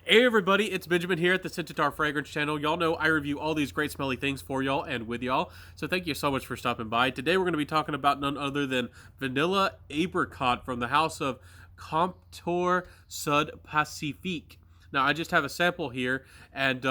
Hey everybody, it's Benjamin here at the Centaur Fragrance Channel. Y'all know I review all these great smelly things for y'all and with y'all, so thank you so much for stopping by. Today we're going to be talking about none other than Vanilla Apricot from the house of Comptoir Sud Pacifique. Now I just have a sample here, and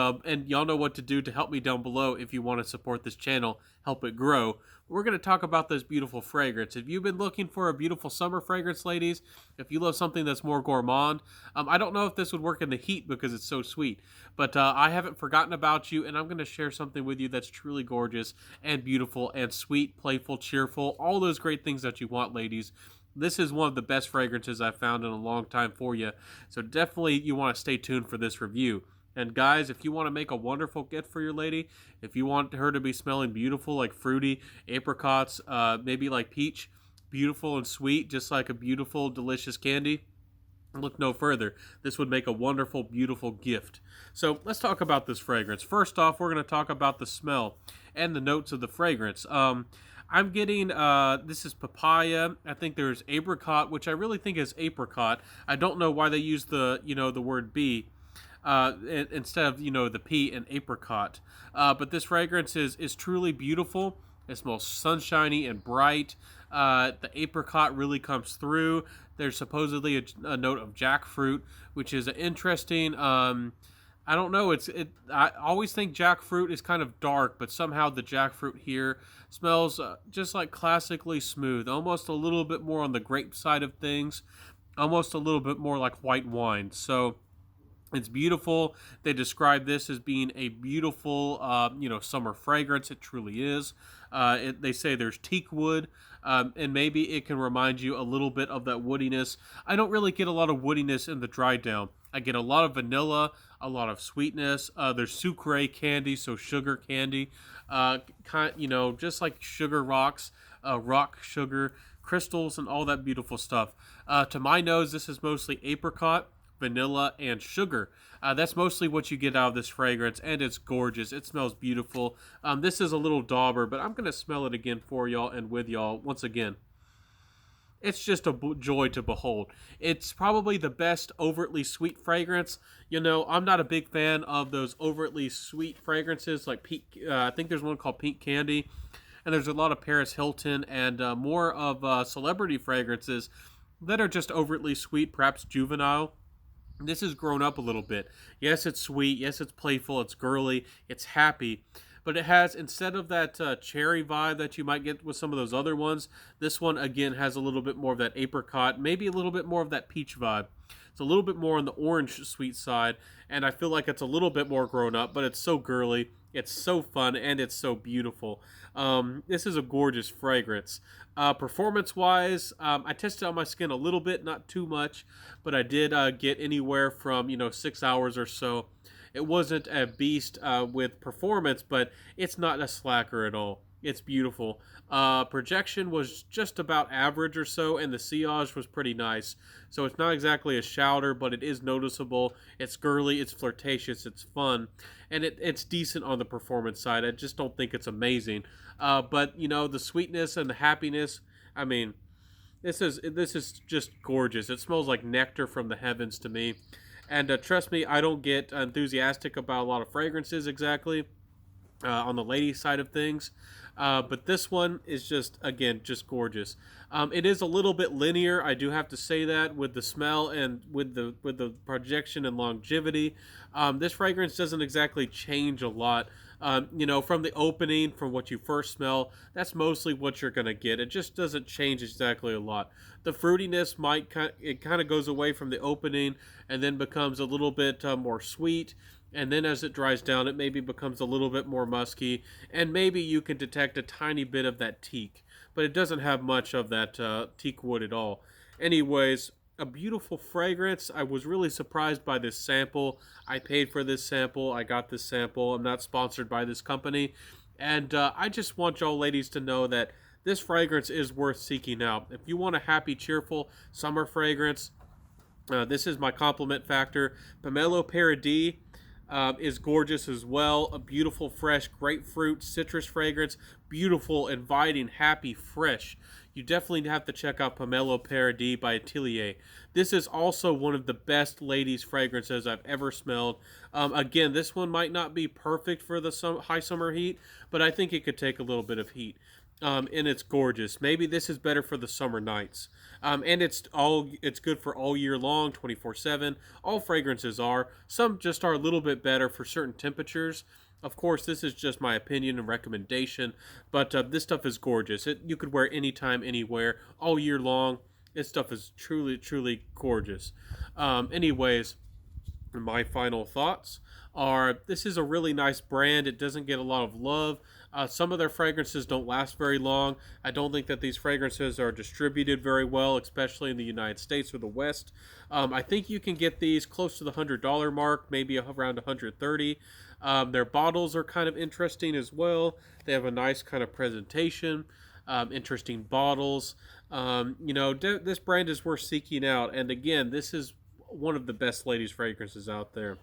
y'all know what to do to help me down below if you want to support this channel, help it grow. We're going to talk about this beautiful fragrance. If you've been looking for a beautiful summer fragrance, ladies, if you love something that's more gourmand, I don't know if this would work in the heat because it's so sweet, but I haven't forgotten about you, and I'm going to share something with you that's truly gorgeous and beautiful and sweet, playful, cheerful, all those great things that you want, ladies. This is one of the best fragrances I've found in a long time for you, so definitely you want to stay tuned for this review. And guys, if you want to make a wonderful gift for your lady, if you want her to be smelling beautiful like fruity apricots, maybe like peach, beautiful and sweet, just like a beautiful, delicious candy, look no further. This would make a wonderful, beautiful gift. So let's talk about this fragrance. First off, we're going to talk about the smell and the notes of the fragrance. I'm getting, this is papaya. I think there's apricot, which I really think is apricot. I don't know why they use the word B instead of the P in apricot. But this fragrance is truly beautiful. It smells sunshiny and bright. The apricot really comes through. There's supposedly a note of jackfruit, which is an interesting. I don't know. I always think jackfruit is kind of dark, but somehow the jackfruit here smells just like classically smooth, almost a little bit more on the grape side of things, almost a little bit more like white wine. So it's beautiful. They describe this as being a beautiful, summer fragrance. It truly is. They say there's teak wood, and maybe it can remind you a little bit of that woodiness. I don't really get a lot of woodiness in the dry down. I get a lot of vanilla, a lot of sweetness. There's sucre candy, so sugar candy, just like sugar rocks, rock sugar, crystals, and all that beautiful stuff. To my nose, this is mostly apricot, vanilla, and sugar. That's mostly what you get out of this fragrance, and it's gorgeous. It smells beautiful. This is a little dauber, but I'm going to smell it again for y'all and with y'all once again. It's just a joy to behold. It's probably the best overtly sweet fragrance. I'm not a big fan of those overtly sweet fragrances like pink. I think there's one called Pink Candy, and there's a lot of Paris Hilton and more of celebrity fragrances that are just overtly sweet, perhaps juvenile. This has grown up a little bit. Yes, it's sweet. Yes, it's playful. It's girly. It's happy. But it has, instead of that cherry vibe that you might get with some of those other ones, this one, again, has a little bit more of that apricot, maybe a little bit more of that peach vibe. It's a little bit more on the orange sweet side, and I feel like it's a little bit more grown up, but it's so girly, it's so fun, and it's so beautiful. This is a gorgeous fragrance. Performance-wise, I tested on my skin a little bit, not too much, but I did get anywhere from 6 hours or so. It wasn't a beast with performance, but it's not a slacker at all. It's beautiful. Projection was just about average or so, and the sillage was pretty nice. So it's not exactly a shouter, but it is noticeable. It's girly, it's flirtatious, it's fun, and it's decent on the performance side. I just don't think it's amazing. But the sweetness and the happiness. I mean, this is just gorgeous. It smells like nectar from the heavens to me. And trust me, I don't get enthusiastic about a lot of fragrances exactly on the lady side of things. But this one is just gorgeous. It is a little bit linear. I do have to say that with the smell and with the projection and longevity. This fragrance doesn't exactly change a lot. From the opening, from what you first smell, that's mostly what you're going to get. It just doesn't change exactly a lot. The fruitiness kind of goes away from the opening and then becomes a little bit more sweet. And then as it dries down, it maybe becomes a little bit more musky. And maybe you can detect a tiny bit of that teak. But it doesn't have much of that teak wood at all. Anyways, a beautiful fragrance. I was really surprised by this sample. I paid for this sample. I got this sample. I'm not sponsored by this company. And I just want y'all ladies to know that this fragrance is worth seeking out. If you want a happy, cheerful summer fragrance, this is my compliment factor. Pomelo Paradis. is gorgeous as well. A beautiful, fresh grapefruit citrus fragrance. Beautiful, inviting, happy, fresh. You definitely have to check out Pomelo Paradis by Atelier. This is also one of the best ladies' fragrances I've ever smelled. Again, this one might not be perfect for the high summer heat, but I think it could take a little bit of heat. And it's gorgeous. Maybe this is better for the summer nights. And it's good for all year long, 24/7. All fragrances are. Some just are a little bit better for certain temperatures. Of course, this is just my opinion and recommendation, but this stuff is gorgeous. You could wear anytime, anywhere, all year long. This stuff is truly, truly gorgeous. Anyways, my final thoughts are this is a really nice brand. It doesn't get a lot of love. Some of their fragrances don't last very long. I don't think that these fragrances are distributed very well, especially in the United States or the West. I think you can get these close to the $100 mark, maybe around $130. Their bottles are kind of interesting as well. They have a nice kind of presentation, interesting bottles. This brand is worth seeking out. And again, this is one of the best ladies fragrances out there.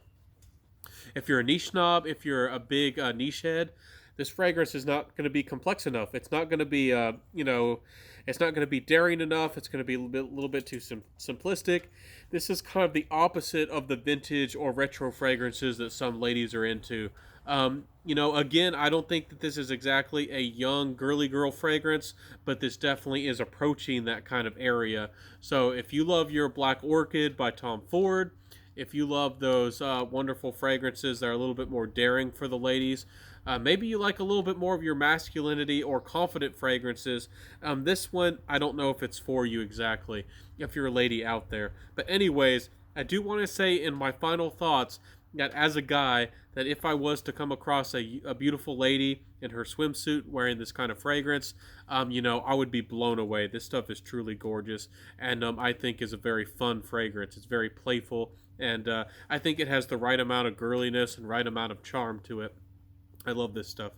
If you're a niche snob, if you're a big niche head, this fragrance is not going to be complex enough. It's not going to be, it's not going to be daring enough. It's going to be a little bit too simplistic. This is kind of the opposite of the vintage or retro fragrances that some ladies are into. Again, I don't think that this is exactly a young girly girl fragrance, but this definitely is approaching that kind of area. So if you love your Black Orchid by Tom Ford, if you love those wonderful fragrances that are a little bit more daring for the ladies, maybe you like a little bit more of your masculinity or confident fragrances. This one, I don't know if it's for you exactly, if you're a lady out there. But anyways, I do want to say in my final thoughts that as a guy, that if I was to come across a beautiful lady in her swimsuit wearing this kind of fragrance, I would be blown away. This stuff is truly gorgeous, and I think is a very fun fragrance. It's very playful, and I think it has the right amount of girliness and right amount of charm to it. I love this stuff.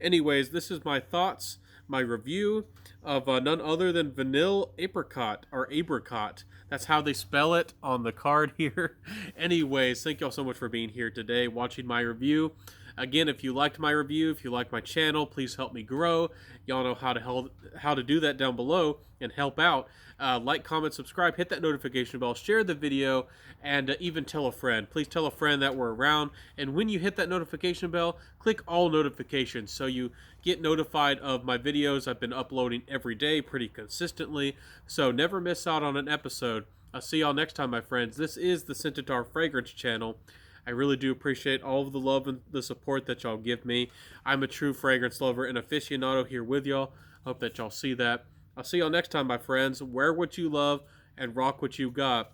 Anyways, this is my thoughts, my review of none other than Vanille Apricot, or Abricot. That's how they spell it on the card here. Anyways, thank y'all so much for being here today, watching my review. Again, if you liked my review, if you like my channel, please help me grow. Y'all know how to do that down below and help out. Like, comment, subscribe, hit that notification bell, share the video, and even tell a friend. Please tell a friend that we're around. And when you hit that notification bell, click all notifications so you get notified of my videos. I've been uploading every day pretty consistently, so never miss out on an episode. I'll see y'all next time, my friends. This is the Centaur Fragrance Channel. I really do appreciate all of the love and the support that y'all give me. I'm a true fragrance lover and aficionado here with y'all. Hope that y'all see that. I'll see y'all next time, my friends. Wear what you love and rock what you got.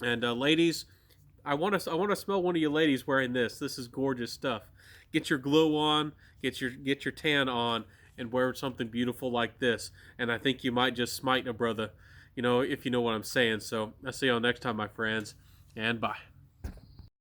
And ladies, I want to smell one of you ladies wearing this. This is gorgeous stuff. Get your glow on, get your tan on, and wear something beautiful like this. And I think you might just smite a brother, if you know what I'm saying. So I'll see y'all next time, my friends, and bye.